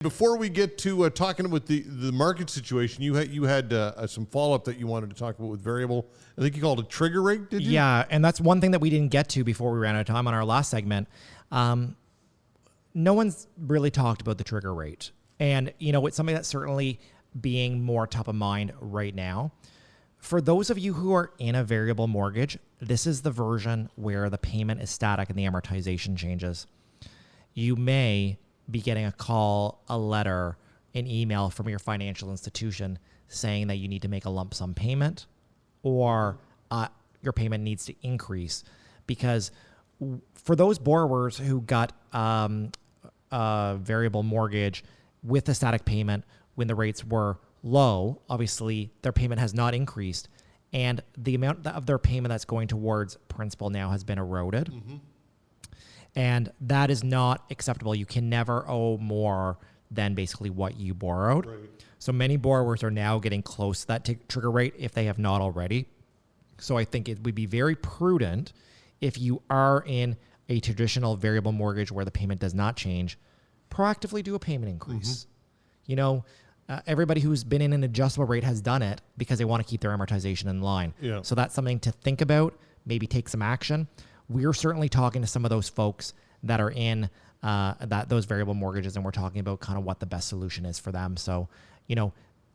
Before we get to talking about the market situation, you had some follow-up that you wanted to talk about with variable. I think you called it trigger rate, did you? Yeah, and that's one thing that we didn't get to before we ran out of time on our last segment. No one's really talked about the trigger rate. And, it's something that's certainly being more top of mind right now. For those of you who are in a variable mortgage, this is the version where the payment is static and the amortization changes. You may be getting a call, a letter, an email from your financial institution saying that you need to make a lump sum payment or your payment needs to increase. Because for those borrowers who got a variable mortgage with a static payment when the rates were low, obviously their payment has not increased, and the amount of their payment that's going towards principal now has been eroded. Mm-hmm. And that is not acceptable. You can never owe more than basically what you borrowed. Right. So many borrowers are now getting close to that trigger rate if they have not already. So I think it would be very prudent if you are in a traditional variable mortgage where the payment does not change, proactively do a payment increase. Mm-hmm. Everybody who's been in an adjustable rate has done it because they want to keep their amortization in line. Yeah. So that's something to think about, maybe take some action. We're certainly talking to some of those folks that are in those variable mortgages, and we're talking about kind of what the best solution is for them. So,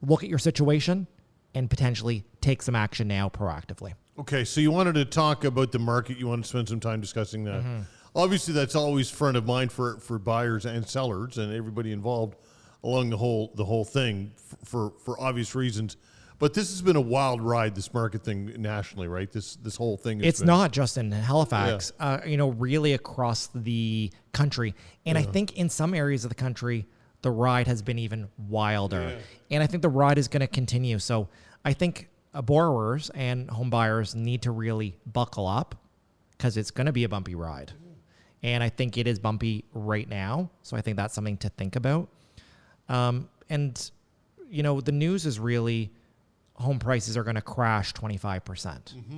look at your situation and potentially take some action now proactively. Okay, so you wanted to talk about the market. You wanted to spend some time discussing that. Mm-hmm. Obviously, that's always front of mind for buyers and sellers and everybody involved along the whole thing for obvious reasons. But this has been a wild ride, this market thing nationally, right? This whole thing. It's not just in Halifax, really across the country. And I think in some areas of the country, the ride has been even wilder. Yeah. And I think the ride is going to continue. So I think borrowers and home buyers need to really buckle up because it's going to be a bumpy ride. And I think it is bumpy right now. So I think that's something to think about. The news is really home prices are going to crash 25%. Mm-hmm.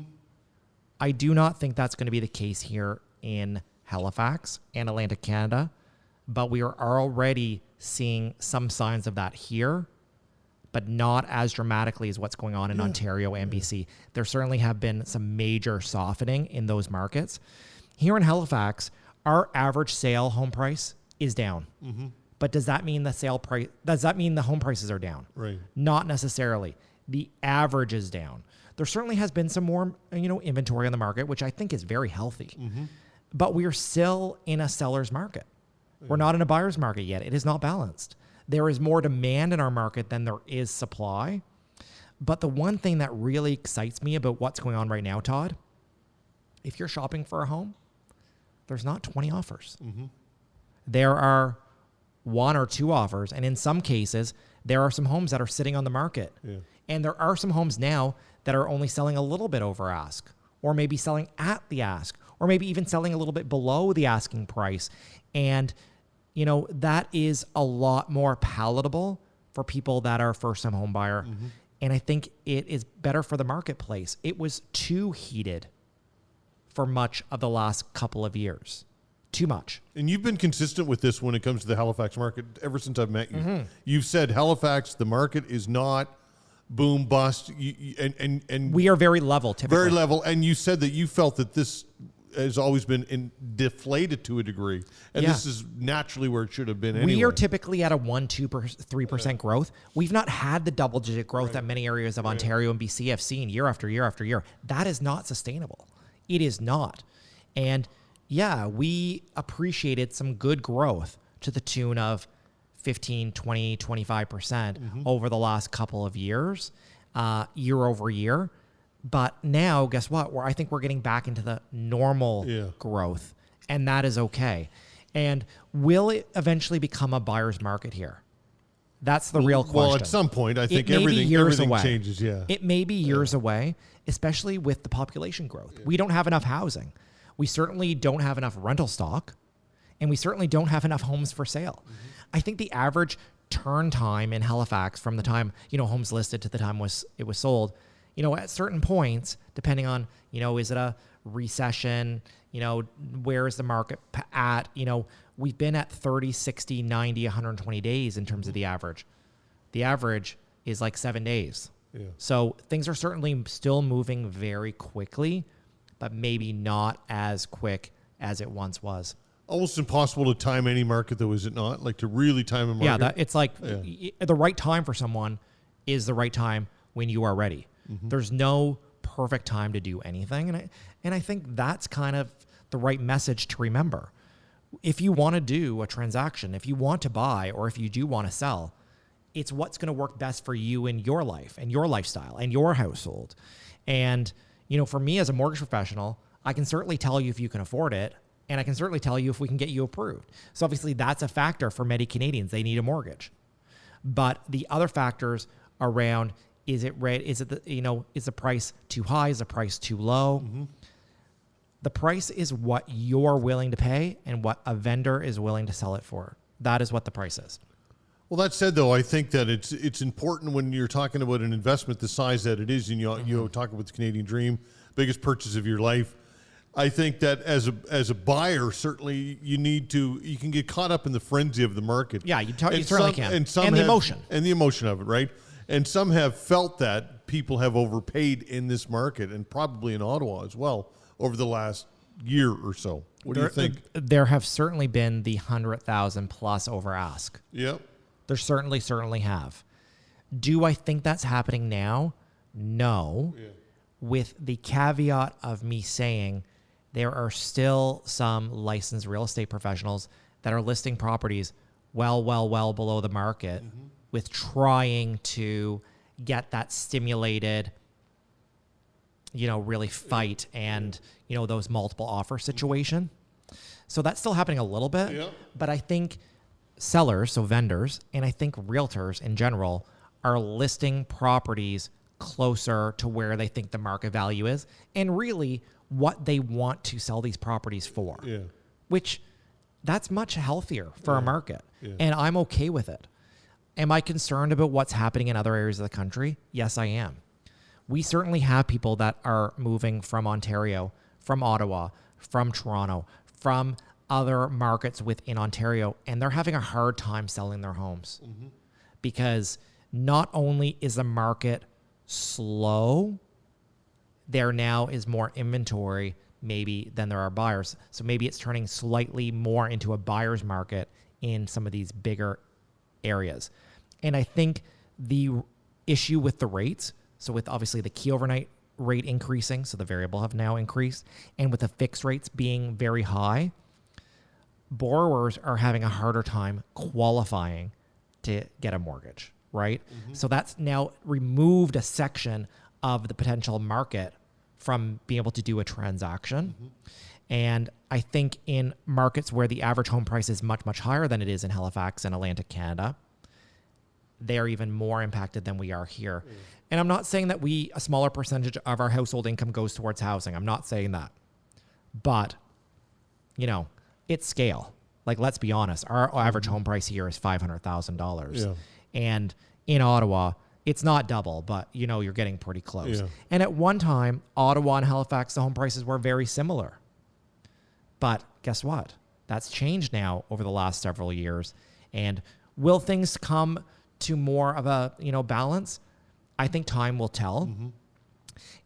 I do not think that's going to be the case here in Halifax and Atlantic Canada, but we are already seeing some signs of that here, but not as dramatically as what's going on in Ontario and BC. There certainly have been some major softening in those markets. Here in Halifax, our average sale home price is down. Mm-hmm. But does that mean the home prices are down? Right. Not necessarily. The average is down. There certainly has been some more, inventory on the market, which I think is very healthy. Mm-hmm. But we're still in a seller's market. Yeah. We're not in a buyer's market yet. It is not balanced. There is more demand in our market than there is supply. But the one thing that really excites me about what's going on right now, Todd, if you're shopping for a home, there's not 20 offers. Mm-hmm. There are 1 or 2 offers. And in some cases, there are some homes that are sitting on the market. Yeah. And there are some homes now that are only selling a little bit over ask, or maybe selling at the ask, or maybe even selling a little bit below the asking price. And, that is a lot more palatable for people that are first-time home buyer. Mm-hmm. And I think it is better for the marketplace. It was too heated for much of the last couple of years. Too much. And you've been consistent with this when it comes to the Halifax market ever since I've met you. Mm-hmm. You've said Halifax, the market is not boom bust, and we are very level, typically. Very level, and you said that you felt that this has always been deflated to a degree, and this is naturally where it should have been anyway. We are typically at a 1%, 2%, 3% growth. We've not had the double-digit growth that many areas of Ontario and BC have seen year after year after year. That is not sustainable. It is not. And we appreciated some good growth to the tune of 15, 20, 25% over the last couple of years, year over year. But now, guess what? I think we're getting back into the normal growth, and that is okay. And will it eventually become a buyer's market here? That's the real question. Well, at some point, I think everything changes, It may be years away, especially with the population growth. Yeah. We don't have enough housing. We certainly don't have enough rental stock, and we certainly don't have enough homes for sale. Mm-hmm. I think the average turn time in Halifax from the time, homes listed to the time it was sold, at certain points, depending on, is it a recession, where is the market at, we've been at 30, 60, 90, 120 days in terms of the average. The average is like 7 days. Yeah. So things are certainly still moving very quickly, but maybe not as quick as it once was. Almost impossible to time any market, though, is it not? Like to really time a market? Yeah, it's like the right time for someone is the right time when you are ready. There's no perfect time to do anything. And I think that's kind of the right message to remember. If you want to do a transaction, if you want to buy, or if you do want to sell, it's what's going to work best for you in your life and your lifestyle and your household. And, for me as a mortgage professional, I can certainly tell you if you can afford it, and I can certainly tell you if we can get you approved. So obviously that's a factor for many Canadians. They need a mortgage. But the other factors around, is the price too high? Is the price too low? The price is what you're willing to pay and what a vendor is willing to sell it for. That is what the price is. Well, that said, though, I think that it's important when you're talking about an investment the size that it is, and you talk about the Canadian dream, biggest purchase of your life. I think that as a buyer, certainly you can get caught up in the frenzy of the market. Yeah, you certainly can. And the emotion. And the emotion of it, right? And some have felt that people have overpaid in this market, and probably in Ottawa as well, over the last year or so. What do you think? There have certainly been the 100,000 plus over ask. Yep. There certainly have. Do I think that's happening now? No. Yeah. With the caveat of me saying there are still some licensed real estate professionals that are listing properties well below the market with trying to get that stimulated, really fight and, those multiple offer situation. So that's still happening a little bit, but I think sellers, so vendors, and I think realtors in general are listing properties closer to where they think the market value is and really what they want to sell these properties for, which that's much healthier for a market. And I'm okay with it. Am I concerned about what's happening in other areas of the country? Yes, I am. We certainly have people that are moving from Ontario, from Ottawa, from Toronto, from other markets within Ontario, and they're having a hard time selling their homes because not only is the market slow, there now is more inventory maybe than there are buyers. So maybe it's turning slightly more into a buyer's market in some of these bigger areas. And I think the issue with the rates, so with obviously the key overnight rate increasing, so the variable have now increased, and with the fixed rates being very high, borrowers are having a harder time qualifying to get a mortgage, right? So that's now removed a section of the potential market from being able to do a transaction. And I think in markets where the average home price is much, much higher than it is in Halifax and Atlantic Canada, they're even more impacted than we are here. And I'm not saying that a smaller percentage of our household income goes towards housing. I'm not saying that. But, it's scale. Like, let's be honest. Our average home price here is $500,000. And in Ottawa, it's not double, but, you're getting pretty close. And at one time, Ottawa and Halifax, the home prices were very similar. But guess what? That's changed now over the last several years. And will things come to more of a, balance? I think time will tell.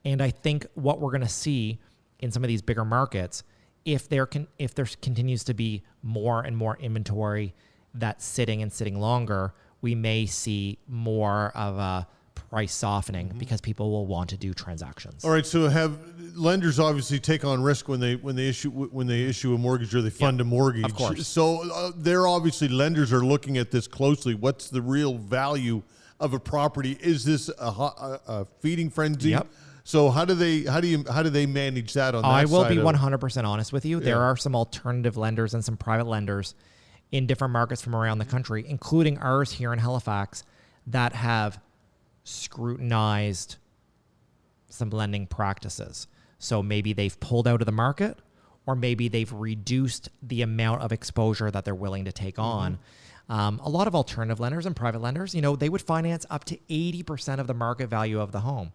And I think what we're going to see in some of these bigger markets, if there continues to be more and more inventory that's sitting longer, we may see more of a price softening because people will want to do transactions. All right, so have lenders obviously take on risk when they issue a mortgage or they fund a mortgage. Of course. So they're obviously, lenders are looking at this closely. What's the real value of a property? Is this a feeding frenzy? So how do they manage that on that I will side be 100% honest with you. There are some alternative lenders and some private lenders in different markets from around the country, including ours here in Halifax, that have scrutinized some lending practices. So maybe they've pulled out of the market, or maybe they've reduced the amount of exposure that they're willing to take on. A lot of alternative lenders and private lenders, they would finance up to 80% of the market value of the home.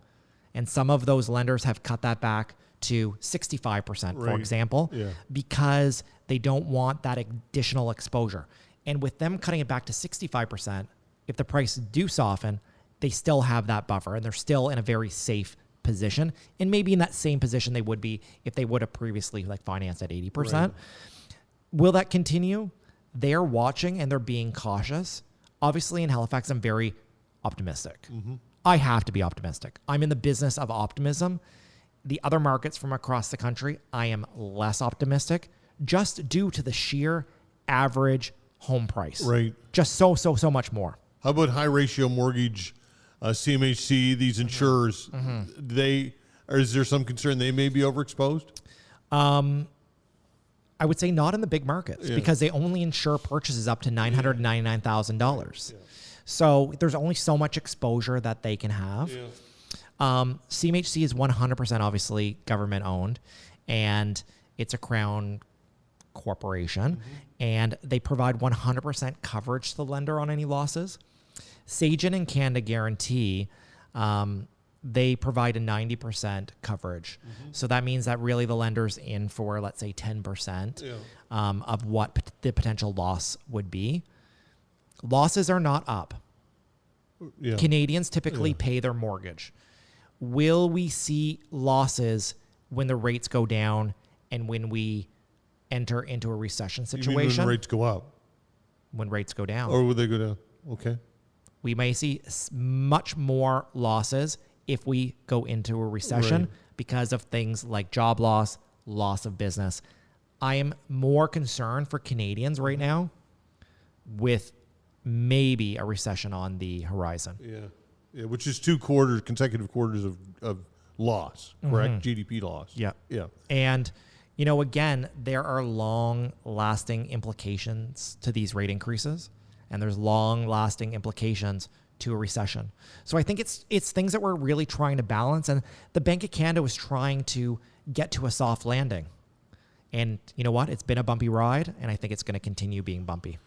And some of those lenders have cut that back to 65%, for Right. example, Yeah. because they don't want that additional exposure. And with them cutting it back to 65%, if the prices do soften, they still have that buffer and they're still in a very safe position, and maybe in that same position they would be if they would have previously like financed at 80%. Right. Will that continue? They're watching and they're being cautious. Obviously, in Halifax, I'm very optimistic. I have to be optimistic. I'm in the business of optimism. The other markets from across the country, I am less optimistic, just due to the sheer average home price. Right. Just so much more. How about high ratio mortgage, CMHC, these insurers? Is there some concern they may be overexposed? I would say not in the big markets because they only insure purchases up to $999,000. So there's only so much exposure that they can have. CMHC is 100% obviously government owned, and it's a Crown corporation, and they provide 100% coverage to the lender on any losses. Sagen and Canada Guarantee, they provide a 90% coverage. So that means that really the lender's in for, let's say, 10% of what the potential loss would be. Losses are not up. Canadians typically pay their mortgage. Will we see losses when the rates go down and when we enter into a recession situation? You mean when rates go up? When rates go down. Or would they go down? Okay. We may see much more losses if we go into a recession because of things like job loss, loss of business. I am more concerned for Canadians right now with maybe a recession on the horizon. Yeah, which is 2 consecutive quarters of loss, correct? GDP loss. Yeah. Yeah. And, you know, again, there are long-lasting implications to these rate increases, and there's long-lasting implications to a recession. So I think it's things that we're really trying to balance, and the Bank of Canada was trying to get to a soft landing. And you know what? It's been a bumpy ride, and I think it's going to continue being bumpy.